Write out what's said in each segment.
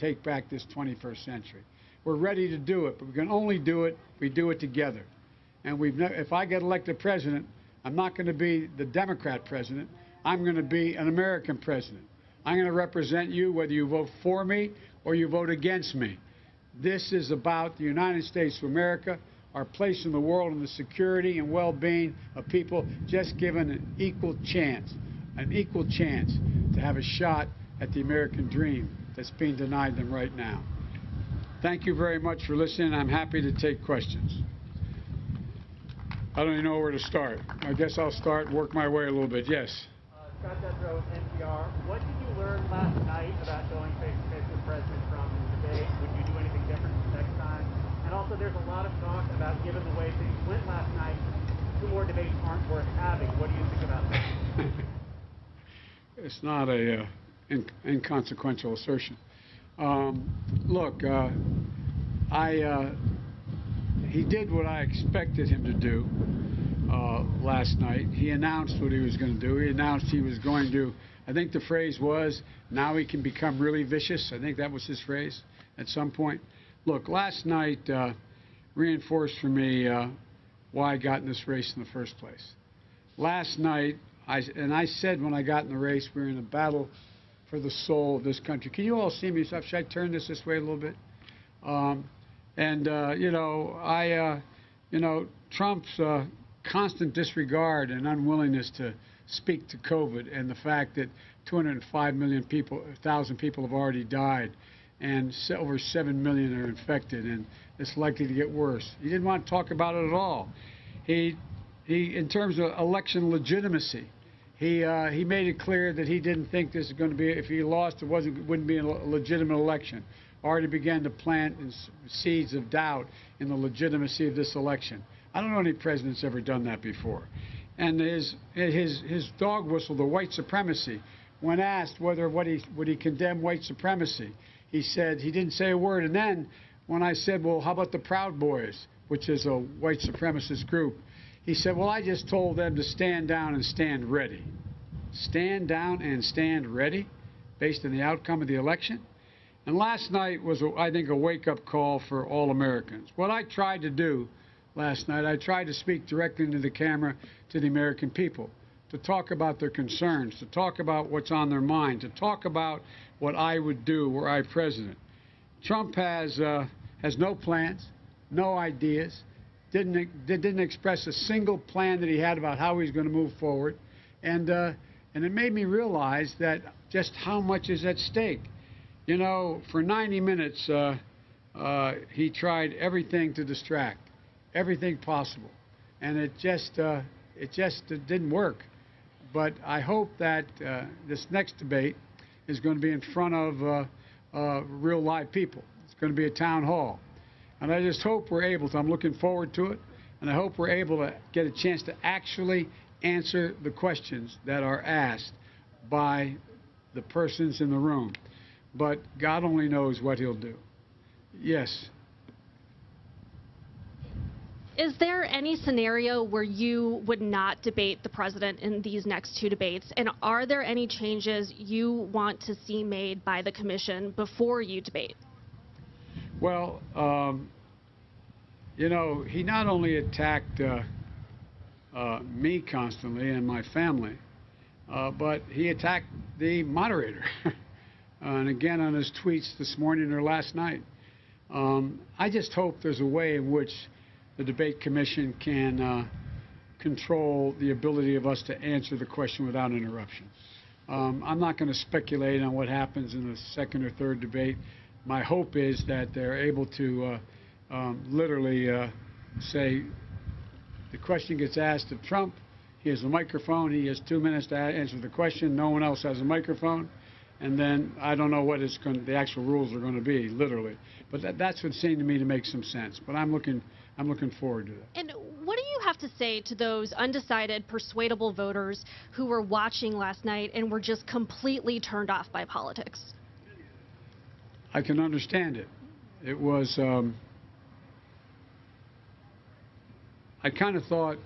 take back this 21st century. We're ready to do it, but we can only do it if we do it together. And if I get elected president, I'm not going to be the Democrat president. I'm going to be an American president. I'm going to represent you whether you vote for me or you vote against me. This is about the United States of America, our place in the world, and the security and well-being of people just given an equal chance to have a shot at the American dream that's being denied them right now. Thank you very much for listening. I'm happy to take questions. I don't even know where to start. I guess I'll start and work my way a little bit. Yes. Scott Detrow, NPR. What did you learn last night about going face-to-face with President Trump in the debate? Would you do anything different next time? And also, there's a lot of talk about, given the way things went last night, 2 more debates aren't worth having. What do you think about that? It's not a inconsequential assertion. Look, he did what I expected him to do last night. He announced what he was going to do. He announced he was going to, I think the phrase was, now he can become really vicious. I think that was his phrase at some point. Look, last night reinforced for me why I got in this race in the first place. Last night, I said when I got in the race, we were in a battle for the soul of this country. Can you all see me? Should I turn this way a little bit? Trump's constant disregard and unwillingness to speak to COVID and the fact that 205 million people, 1,000 people have already died and over 7 million are infected, and it's likely to get worse. He didn't want to talk about it at all. He in terms of election legitimacy, he made it clear that he didn't think this is going to be, if he lost, it wouldn't be a legitimate election. Already began to plant seeds of doubt in the legitimacy of this election. I don't know any president's ever done that before. And his dog whistle, the white supremacy, when asked would he condemn white supremacy, he said, he didn't say a word. And then when I said, well, how about the Proud Boys, which is a white supremacist group, he said, well, I just told them to stand down and stand ready. Stand down and stand ready based on the outcome of the election? And last night was, I think, a wake-up call for all Americans. What I tried to do last night, I tried to speak directly into the camera to the American people, to talk about their concerns, to talk about what's on their mind, to talk about what I would do were I president. Trump has no plans, no ideas, didn't express a single plan that he had about how he's going to move forward, and it made me realize that just how much is at stake. You know, for 90 minutes, he tried everything to distract, everything possible, and it just didn't work. But I hope that this next debate is going to be in front of real live people. It's going to be a town hall. And I just hope we're able to, I'm looking forward to it, and I hope we're able to get a chance to actually answer the questions that are asked by the persons in the room. But God only knows what he'll do. Yes. Is there any scenario where you would not debate the president in these next 2 debates? And are there any changes you want to see made by the commission before you debate? Well, you know, he not only attacked me constantly and my family, but he attacked the moderator. And again on his tweets this morning or last night. I just hope there's a way in which the debate commission can control the ability of us to answer the question without interruption. I'm not going to speculate on what happens in the second or third debate. My hope is that they're able to literally say the question gets asked of Trump. He has a microphone. He has 2 minutes to answer the question. No one else has a microphone. And then I don't know what the actual rules are going to be, literally. But that's what seemed to me to make some sense. But I'm looking forward to that. And what do you have to say to those undecided, persuadable voters who were watching last night and were just completely turned off by politics? I can understand it. It was, I kind of thought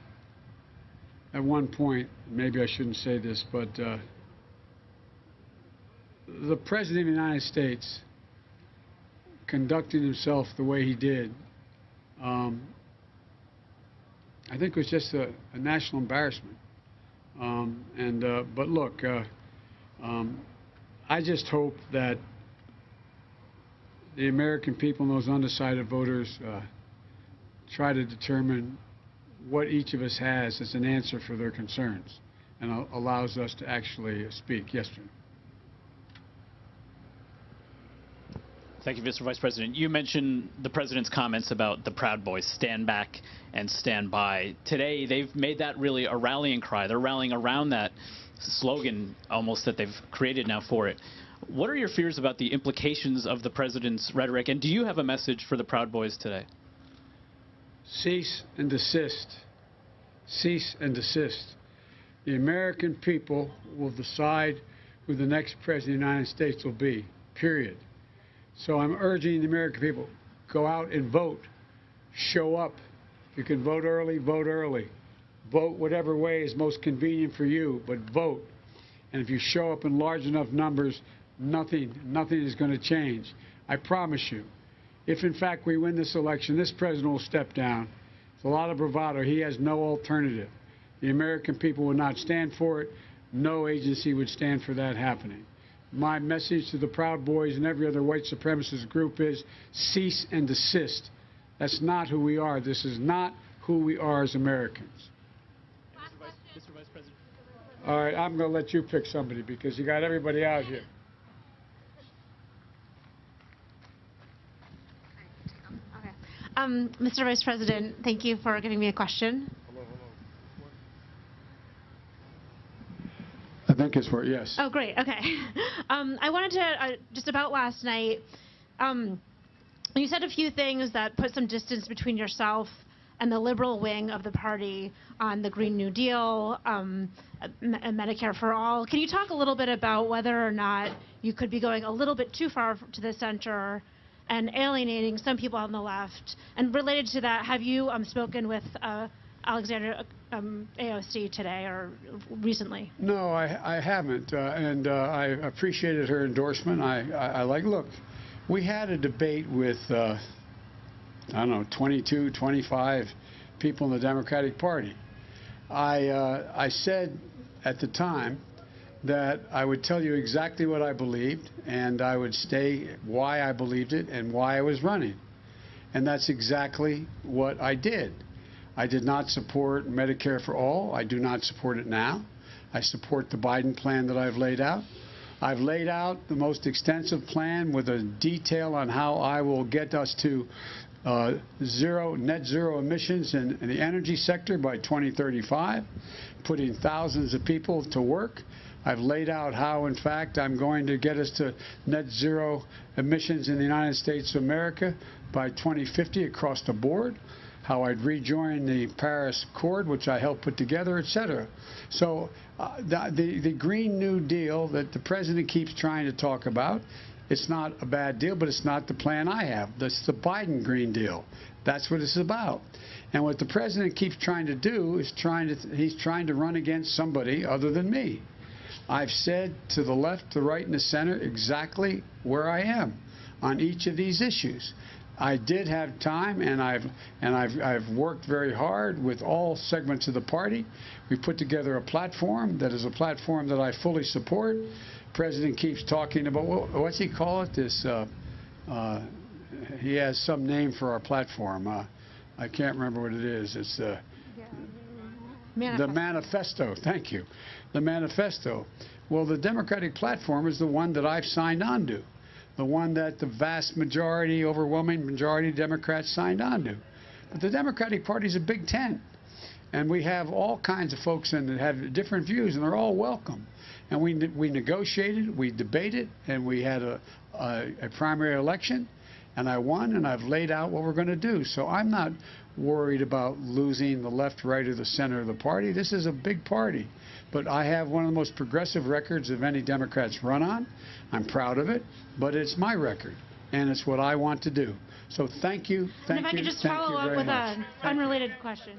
at one point, maybe I shouldn't say this, but the President of the United States conducting himself the way he did, I think it was just a national embarrassment. But look, I just hope that the American people and those undecided voters try to determine what each of us has as an answer for their concerns and allows us to actually speak. Yes, Jim. Thank you, Mr. Vice President. You mentioned the President's comments about the Proud Boys, stand back and stand by. Today, they've made that really a rallying cry. They're rallying around that slogan almost that they've created now for it. What are your fears about the implications of the President's rhetoric, and do you have a message for the Proud Boys today? Cease and desist. Cease and desist. The American people will decide who the next President of the United States will be, period. So I'm urging the American people, go out and vote. Show up. You can vote early, vote early. Vote whatever way is most convenient for you, but vote. And if you show up in large enough numbers, nothing is going to change. I promise you. If, in fact, we win this election, this president will step down. It's a lot of bravado. He has no alternative. The American people would not stand for it. No agency would stand for that happening. My message to the Proud Boys and every other white supremacist group is cease and desist. That's not who we are. This is not who we are as Americans. Mr. Vice President. All right, I'm going to let you pick somebody because you got everybody out here. Mr. Vice President, thank you for giving me a question. I think it's where, yes. Oh, great. Okay. I wanted to, just about last night, you said a few things that put some distance between yourself and the liberal wing of the party on the Green New Deal, Medicare for All. Can you talk a little bit about whether or not you could be going a little bit too far to the center and alienating some people on the left? And related to that, have you spoken with Alexander AOC today or recently? No, I haven't, and I appreciated her endorsement. I like, look, we had a debate with, I don't know, 22, 25 people in the Democratic Party. I said at the time that I would tell you exactly what I believed, and I would state why I believed it and why I was running. And that's exactly what I did. I did not support Medicare for All. I do not support it now. I support the Biden plan that I've laid out. I've laid out the most extensive plan with a detail on how I will get us to net zero emissions in the energy sector by 2035, putting thousands of people to work. I've laid out how, in fact, I'm going to get us to net zero emissions in the United States of America by 2050 across the board, how I'd rejoin the Paris Accord, which I helped put together, et cetera. So the Green New Deal that the president keeps trying to talk about, it's not a bad deal, but it's not the plan I have. That's the Biden Green Deal. That's what it's about. And what the president keeps trying to do is he's trying to run against somebody other than me. I've said to the left, the right, and the center exactly where I am on each of these issues. I did have time, and I've worked very hard with all segments of the party. We put together a platform that is a platform that I fully support. The president keeps talking about, what's he call it? This he has some name for our platform. I can't remember what it is. It's the manifesto. Thank you. The manifesto. Well, the Democratic platform is the one that I've signed on to. The one that the vast majority, overwhelming majority of Democrats signed on to. But the Democratic Party is a big tent. And we have all kinds of folks in that have different views, and they're all welcome. And we negotiated, we debated, and we had a primary election. And I won, and I've laid out what we're going to do. So I'm not worried about losing the left, right, or the center of the party. This is a big party. But I have one of the most progressive records of any Democrats run on. I'm proud of it, but it's my record, and it's what I want to do. So thank you, thank you, and if I could just thank follow you up very with much. an unrelated question.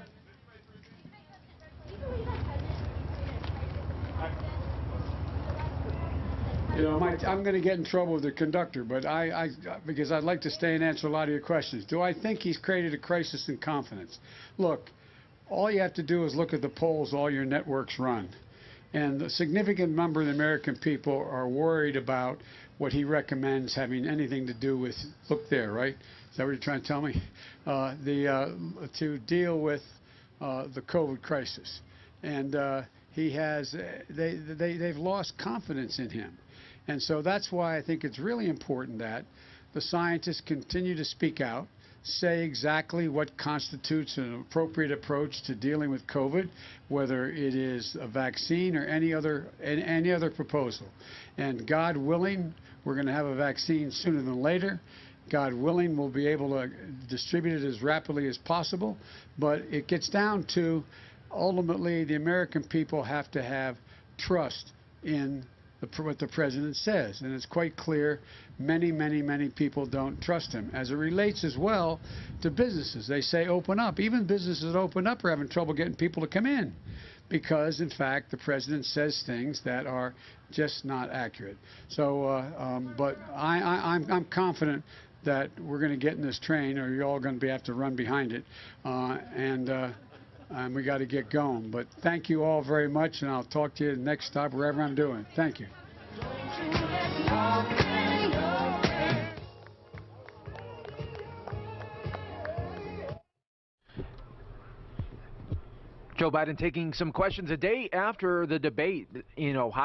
You know, I'm going to get in trouble with the conductor, but because I'd like to stay and answer a lot of your questions. Do I think he's created a crisis in confidence? Look, all you have to do is look at the polls all your networks run. And a significant number of the American people are worried about what he recommends having anything to do with, look there, right? Is that what you're trying to tell me? To deal with the COVID crisis. And they've lost confidence in him. And so that's why I think it's really important that the scientists continue to speak out, say exactly what constitutes an appropriate approach to dealing with COVID, whether it is a vaccine or any other proposal. And God willing, we're going to have a vaccine sooner than later. God willing, we'll be able to distribute it as rapidly as possible. But it gets down to, ultimately, the American people have to have trust in what the president says. And it's quite clear many people don't trust him. As it relates as well to businesses, they say open up. Even businesses that open up are having trouble getting people to come in because, in fact, the president says things that are just not accurate. So, but I'm confident that we're going to get in this train, or you're all going to have to run behind it, and we got to get going. But thank you all very much, and I'll talk to you next stop, wherever I'm doing. Thank you. Joe Biden taking some questions a day after the debate in Ohio.